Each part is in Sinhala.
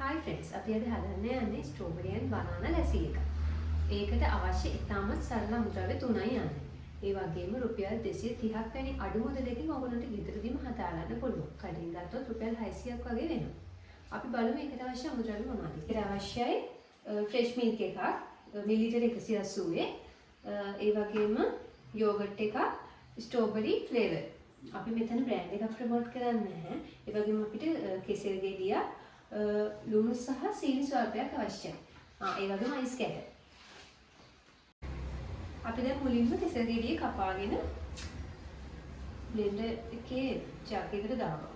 Hi friends, අපි අද හදන්න යන්නේ strawberry and banana lassi එක. ඒකට අවශ්‍ය ඉතාමත් සරල අමුද්‍රව්‍ය 3යි යන්නේ. ඒ වගේම රුපියල් 230ක් වැනි අඩු මුදලකින් ඔයගොල්ලන්ට ගෙදරදීම හදා ගන්න පුළුවන්. කඩින් ගත්තොත් රුපියල් 600ක් වගේ වෙනවා. අපි බලමු ඒකට අවශ්‍ය අමුද්‍රව්‍ය මොනවද. ඒකට අවශ්‍යයි fresh milk එකක් මිලිලිටර 180. ඒ වගේම yogurt එකක් strawberry flavor. අපි මෙතන බ්‍රෑන්ඩ් එකක් ප්‍රොමෝට් කරන්නේ නැහැ. ඒ වගේම අපිට කෙසෙල් ගෙඩියක් ලුණු සහ සීනි ස්වල්පයක් අවශ්‍යයි. ඒ වගේම අයිස් කැට. අපි දැන් මුලින්ම කෙසෙල් ගෙඩිය කපාගෙන බ්ලෙන්ඩර් එකේ ජග් එකට දාගමු.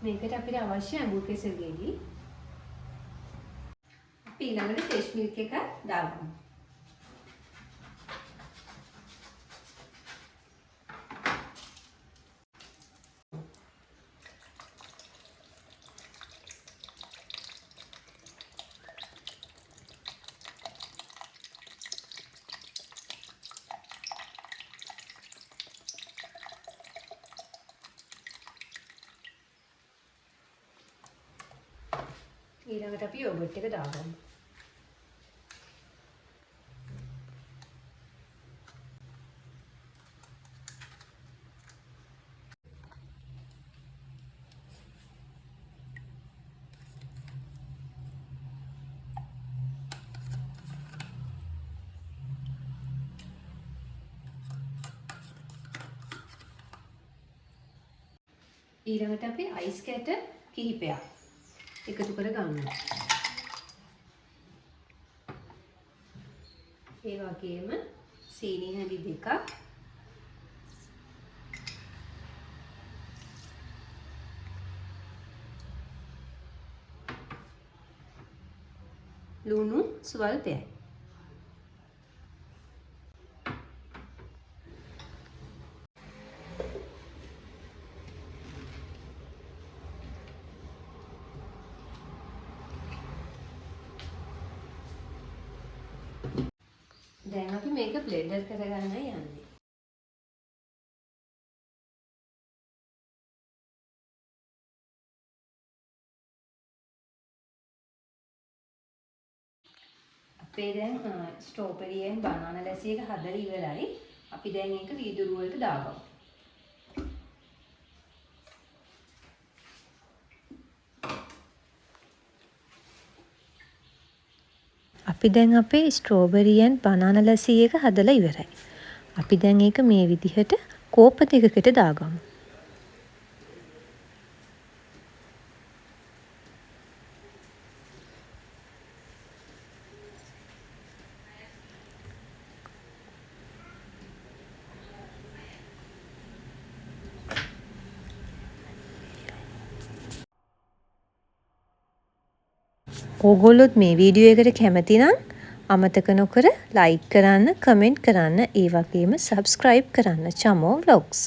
මේකට අපිට අවශ්‍ය අඟුරු කෙසෙල් ගෙඩි. අපි ඊළඟට ෆ්‍රෙෂ් මිල්ක් එක දාගමු. ඊළඟට අපි යෝගර්ට් එක දාගමු. ඊළඟට අපි අයිස් කැට කිහිපයක් එකතු කර ගන්නවා. ඒ වගේම සීනි හැඳි දෙකක්, ලුණු ස්වල්පයයි. දැන් අපි මේක බ්ලෙන්ඩර් කරගන්න යන්නේ. අපේ දැන් ස්ට්‍රෝබෙරි and බනානා ලැසි එක හදලා ඉවරයි. අපි දැන් ඒක වීදුරු වලට දාගමු. අපි දැන් අපේ ස්ට්‍රෝබෙරි and බනානා ලැසි එක හදලා ඉවරයි. අපි දැන් ඒක මේ විදිහට කෝප දෙකකට දාගමු. ඕගොල්ලොත් මේ වීඩියෝ එකට කැමති නම් අමතක නොකර ලයික් කරන්න, කමෙන්ට් කරන්න, ඒ වගේම සබ්ස්ක්‍රයිබ් කරන්න චමෝ ව්ලොග්ස්.